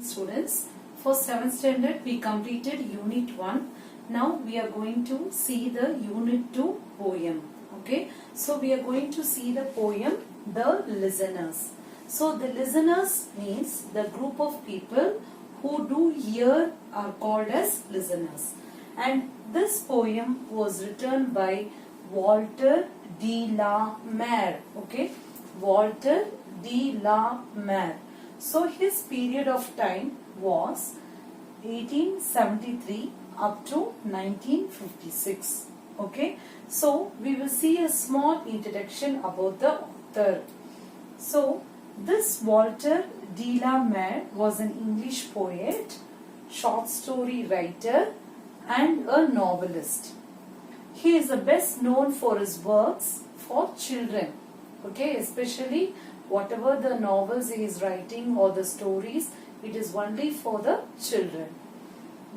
Students, for 7th standard we completed unit 1. Now we are going to see the unit 2 poem. Okay, so we are going to see the poem The Listeners. So the listeners means the group of people who do hear are called as listeners. And this poem was written by Walter de la Mare. Okay, Walter de la Mare. So his period of time was 1873 up to 1956. Okay, so we will see a small introduction about the author. So this Walter de la Mare was an English poet, short story writer and a novelist. He is best known for his works for children. Okay, especially whatever the novels he is writing or the stories, it is only for the children.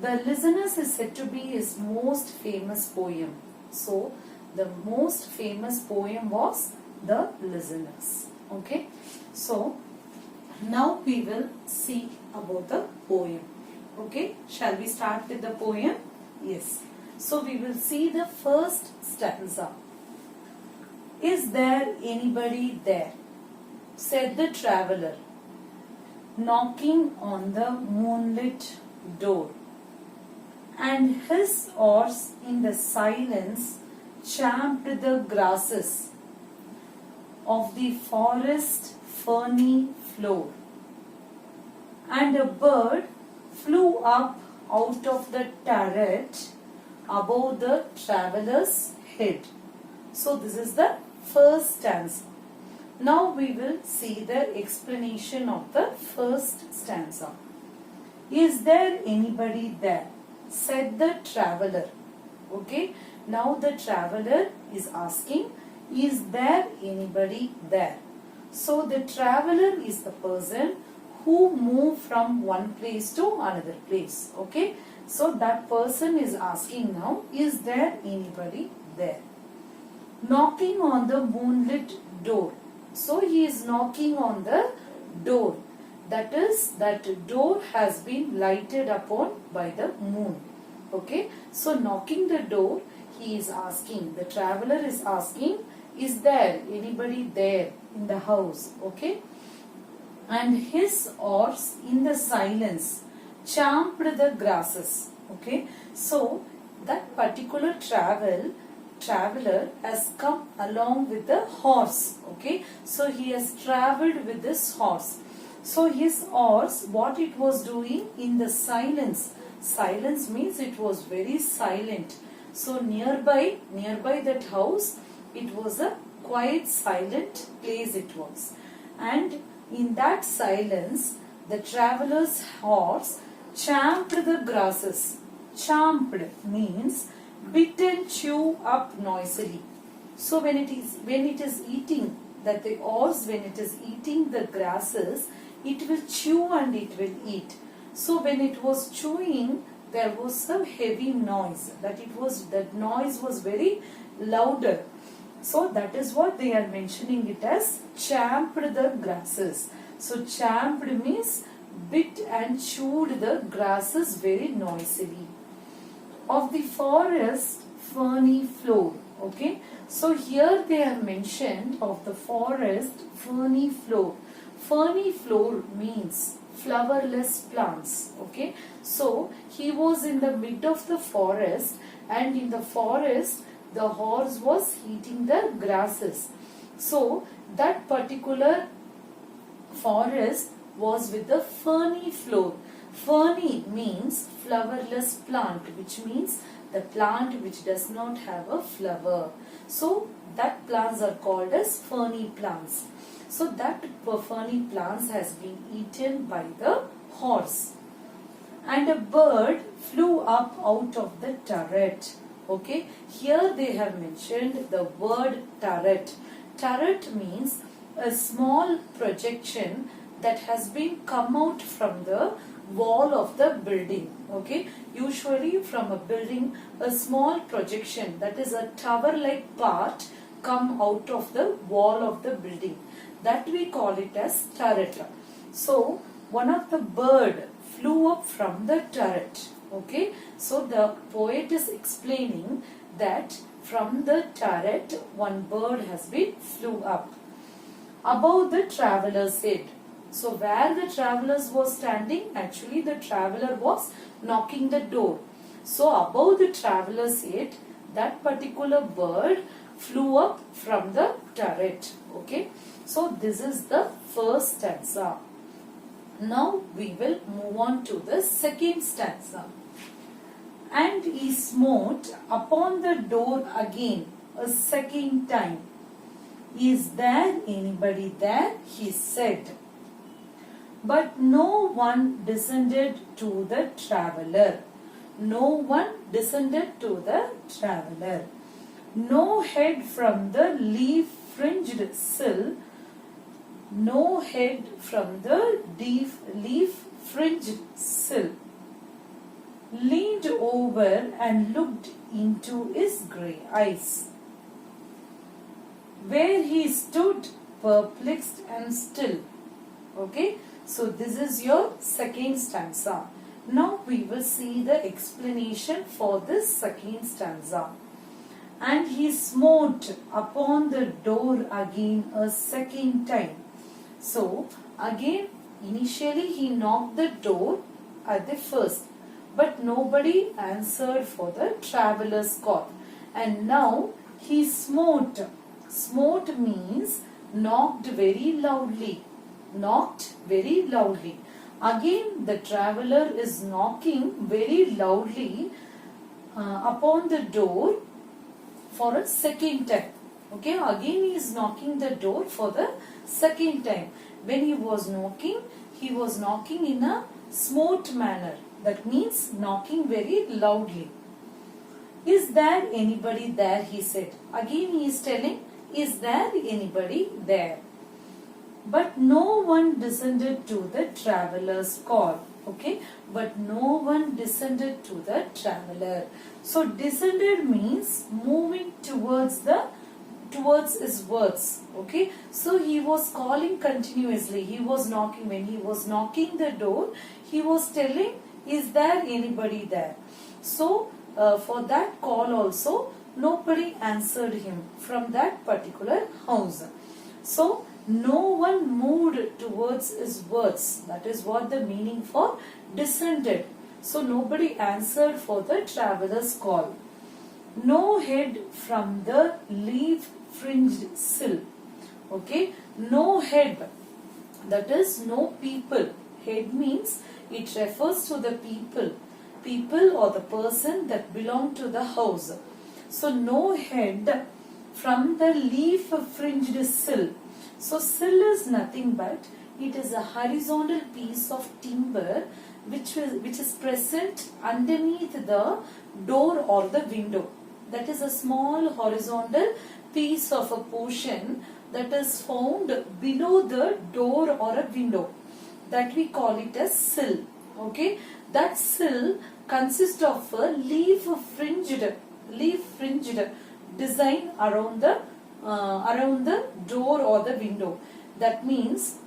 The Listeners is said to be his most famous poem. So, the most famous poem was The Listeners. Okay. So, now we will see about the poem. Okay. Shall we start with the poem? Yes. So, we will see the first stanza. Is there anybody there? Said the traveller, knocking on the moonlit door. And his oars in the silence champed the grasses of the forest ferny floor. And a bird flew up out of the turret above the traveller's head. So this is the first stanza. Now we will see the explanation of the first stanza. Is there anybody there? Said the traveller. Okay. Now the traveller is asking, is there anybody there? So the traveller is the person who moved from one place to another place. Okay. So that person is asking now, is there anybody there? Knocking on the moonlit door. So he is knocking on the door. That is, that door has been lighted upon by the moon. Okay. So knocking the door, he is asking, the traveller is asking, is there anybody there in the house? Okay. And his oars in the silence champed the grasses. Okay. So that particular traveller has come along with the horse. Okay, so he has travelled with this horse. So his oars, what it was doing in the silence means it was very silent. So nearby that house, it was a quiet silent place it was. And in that silence, the traveller's horse champed the grasses. Champed means bit and chew up noisily. So when it is eating, that the horse, when it is eating the grasses, it will chew and it will eat. So when it was chewing, there was some heavy noise. That noise was very louder. So that is what they are mentioning it as champed the grasses. So champed means bit and chewed the grasses very noisily. Of the forest ferny floor. Okay, so here they have mentioned of the forest ferny floor. Ferny floor means flowerless plants. Okay, so he was in the mid of the forest, and in the forest the horse was eating the grasses. So that particular forest was with the ferny floor. Ferny means flowerless plant, which means the plant which does not have a flower. So that plants are called as ferny plants. So that ferny plants has been eaten by the horse. And a bird flew up out of the turret. Okay, here they have mentioned the word turret. Turret means a small projection that has been come out from the wall of the building. Okay, usually from a building, a small projection, that is a tower like part, come out of the wall of the building. That we call it as turret. So one of the bird flew up from the turret. Okay, so the poet is explaining that from the turret one bird has been flew up above the traveler's head. So where the travelers was standing, actually the traveler was knocking the door. So above the traveler's head, that particular bird flew up from the turret. Okay, so this is the first stanza. Now we will move on to the second stanza. And he smote upon the door again a second time. Is there anybody there? He said. But no one descended to the traveler. No one descended to the traveler. No head from the leaf-fringed sill. No head from the leaf-fringed sill leaned over and looked into his grey eyes, where he stood perplexed and still. Okay, so this is your second stanza. Now we will see the explanation for this second stanza. And he smote upon the door again a second time. So again, initially he knocked the door at the first, but nobody answered for the traveler's call. And now he smote. Smote means knocked very loudly. Knocked very loudly. Again the traveler is knocking very loudly upon the door for a second time. Okay, again he is knocking the door for the second time. When he was knocking in a smote manner. That means knocking very loudly. Is there anybody there? He said. Again he is telling, is there anybody there? But no one descended to the traveler's call. Okay, but no one descended to the traveler. So descended means moving towards his words. Okay, so he was calling continuously. He was knocking. When he was knocking the door, he was telling, is there anybody there? So for that call also nobody answered him from that particular house. So no one moved towards his words. That is what the meaning for descended. So nobody answered for the traveler's call. No head from the leaf-fringed sill. Okay, no head. That is no people. Head means it refers to the people or the person that belong to the house. So no head from the leaf-fringed sill. So sill is nothing but it is a horizontal piece of timber which is present underneath the door or the window. That is a small horizontal piece of a portion that is found below the door or a window. That we call it as sill. Okay, that sill consists of a leaf-fringed design around the door or the window. That means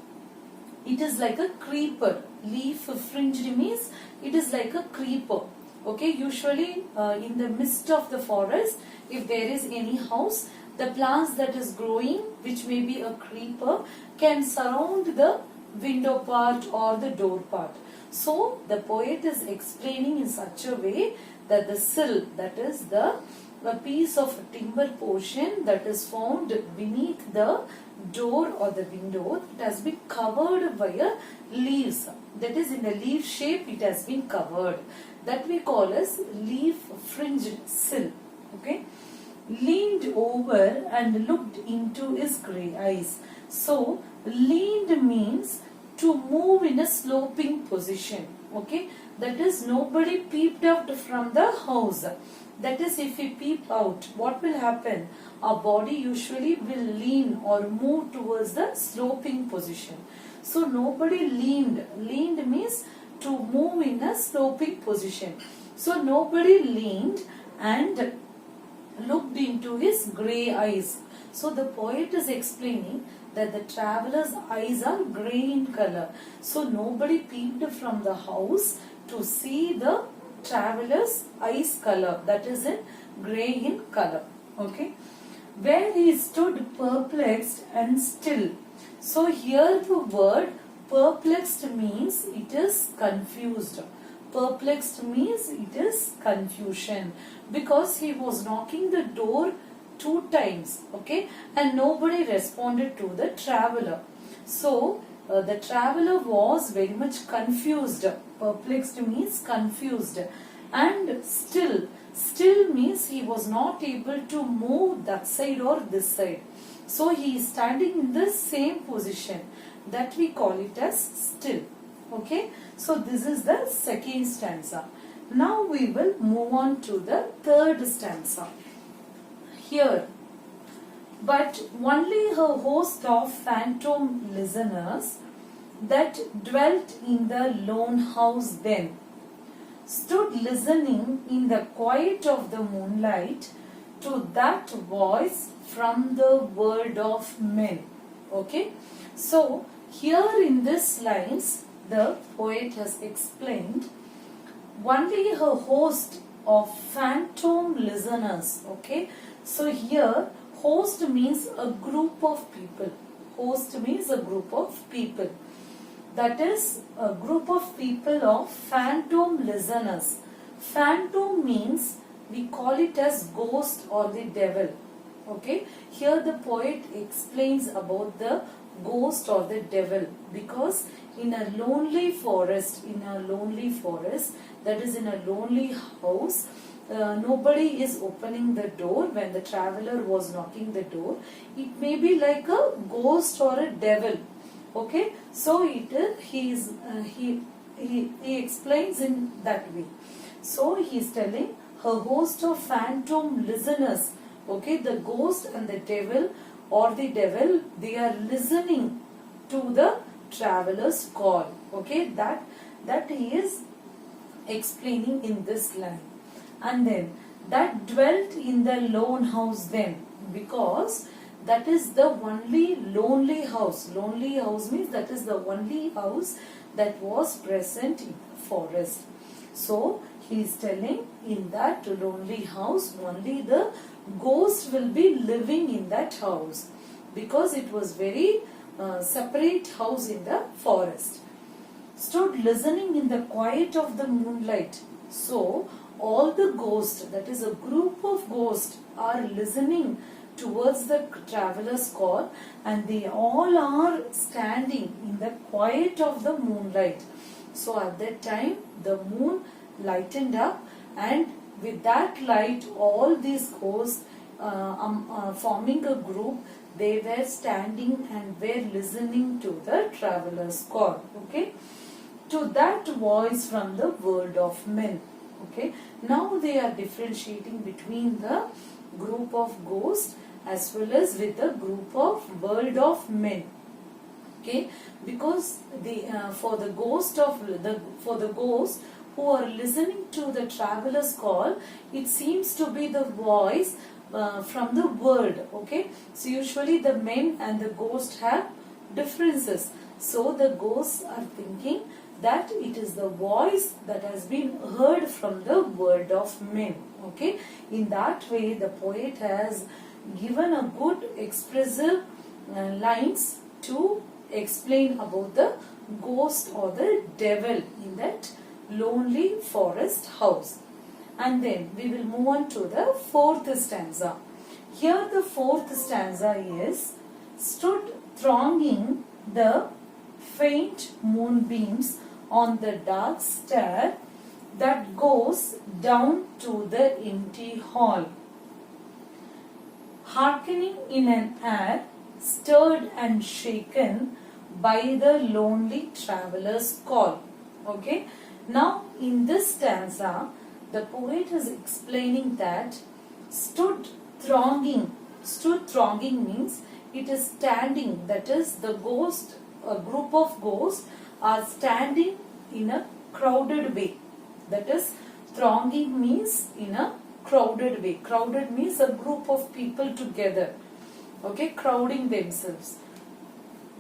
it is like a creeper. Leaf-fringed means it is like a creeper. Okay, usually in the midst of the forest, if there is any house, the plants that is growing, which may be a creeper, can surround the window part or the door part. So the poet is explaining in such a way that the sill, that is a piece of timber portion that is found beneath the door or the window, it has been covered by a leaves. That is in a leaf shape it has been covered. That we call as leaf-fringed sill. Okay, leaned over and looked into his grey eyes. So leaned means to move in a sloping position. Okay, that is nobody peeped out from the house. That is, if we peep out, what will happen? Our body usually will lean or move towards the sloping position. So nobody leaned. Leaned means to move in a sloping position. So nobody leaned and looked into his grey eyes. So the poet is explaining that the traveler's eyes are grey in color. So nobody peeped from the house to see the traveler's eyes color, that is in grey in color. Okay, where he stood perplexed and still. So here the word perplexed means it is confused. Perplexed means it is confusion, because he was knocking the door 2 times, okay, and nobody responded to the traveler. So the traveler was very much confused. Perplexed means confused, and still means he was not able to move that side or this side. So he is standing in the same position, that we call it as still. Okay, so this is the second stanza. Now we will move on to the third stanza. Here, but only her host of phantom listeners that dwelt in the lone house then stood listening in the quiet of the moonlight to that voice from the world of men. Okay, so here in this lines the poet has explained only her host of phantom listeners. Okay, so here host means a group of people. Host means a group of people. That is a group of people of phantom listeners. Phantom means we call it as ghost or the devil. Okay, here the poet explains about the ghost or the devil, because in a lonely forest, that is in a lonely house, nobody is opening the door when the traveler was knocking the door. It may be like a ghost or a devil. Okay, so he explains in that way. So he is telling her host of phantom listeners. Okay, the ghost and the devil or the devil, they are listening to the traveler's call. Okay, that he is explaining in this line. And then that dwelt in the lone house then, because that is the only lonely house. Lonely house means that is the only house that was present in the forest. So he is telling in that lonely house only the ghost will be living in that house, because it was very separate house in the forest. Stood listening in the quiet of the moonlight. So all the ghosts, that is a group of ghosts, are listening towards the traveler's call, and they all are standing in the quiet of the moonlight. So at that time the moon lightened up, and with that light all these ghosts forming a group, they were standing and were listening to the traveler's call. Okay, to that voice from the world of men. Okay, now they are differentiating between the group of ghosts as well as with the group of world of men. Okay, because for the ghost who are listening to the traveler's call, it seems to be the voice from the world. Okay, so usually the men and the ghost have differences. So the ghosts are thinking that it is the voice that has been heard from the world of men. Okay, in that way the poet has given a good expressive lines to explain about the ghost or the devil in that lonely forest house. And then we will move on to the fourth stanza. Here the fourth stanza is, stood thronging the faint moonbeams on the dark stair that goes down to the empty hall, hearkening in an air stirred and shaken by the lonely traveler's call. Okay, now in this stanza the poet is explaining that stood thronging means it is standing, that is the ghost, a group of ghosts are standing in a crowded way. That is, thronging means in a crowded way. Crowded means a group of people together. Okay, crowding themselves.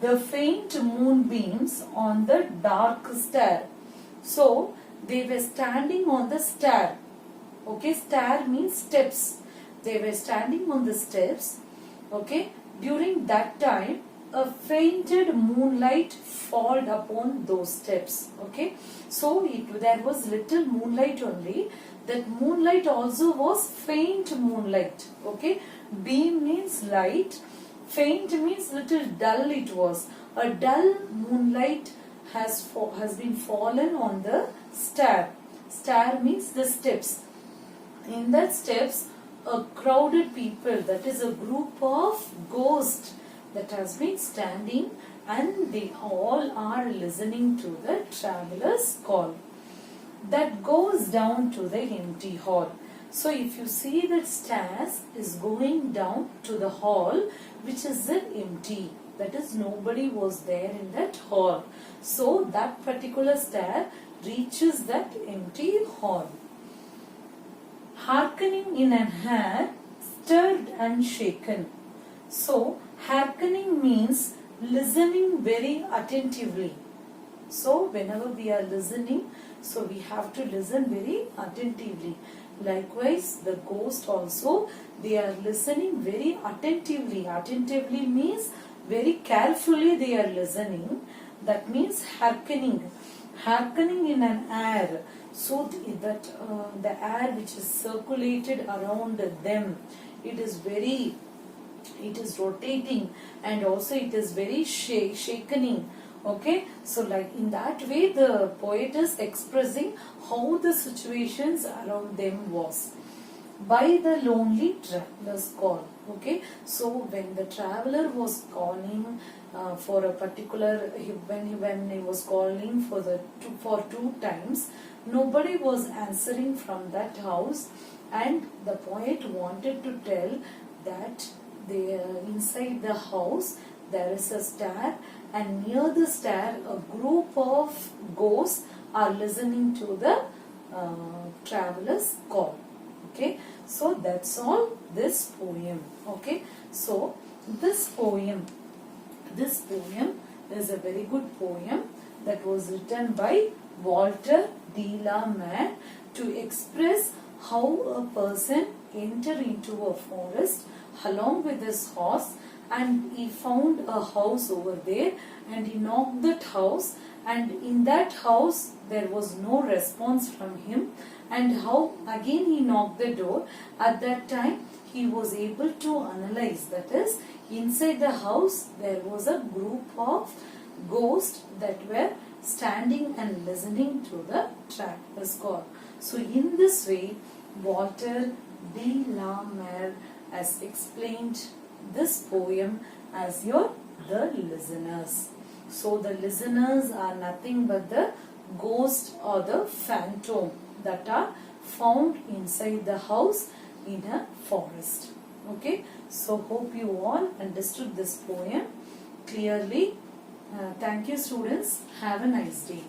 the faint moonbeams on the dark stair. So they were standing on the stair. Okay, stair means steps. They were standing on the steps. Okay, during that time, a fainted moonlight fell upon those steps. Okay, so there was little moonlight only. That moonlight also was faint moonlight. Okay, beam means light. Faint means little dull it was. A dull moonlight has been fallen on the stair. Stair means the steps. In that steps, a crowded people, that is a group of ghosts that has been standing, and they all are listening to the traveler's call that goes down to the empty hall. So if you see that stairs is going down to the hall, which is empty, that is nobody was there in that hall. So that particular stair reaches that empty hall. Hearkening in an air, stirred and shaken. So hearkening means listening very attentively. So whenever we are listening, so we have to listen very attentively. Likewise, the ghost also, they are listening very attentively. Attentively means very carefully they are listening. That means hearkening. Hearkening in an air. So that the air which is circulated around them, it is rotating, and also it is very shakening. Okay, so like in that way the poet is expressing how the situations around them was. By the lonely traveler's call. Okay, so when the traveler was calling for a particular, when he was calling for two times, nobody was answering from that house, and the poet wanted to tell that inside the house there is a stair, and near the stair a group of ghosts are listening to the traveler's call. Okay, so that's all this poem. Okay, so this poem is a very good poem that was written by Walter de la Mare to express how a person enter into a forest along with his horse, and he found a house over there, and he knocked that house, and in that house there was no response from him, and how again he knocked the door. At that time he was able to analyze, that is, inside the house there was a group of ghosts that were standing and listening to the traveler's call. So in this way, Walter de la Mare has explained this poem as the listeners. So the listeners are nothing but the ghost or the phantom that are found inside the house in a forest. Okay, so hope you all understood this poem clearly. Thank you, students. Have a nice day.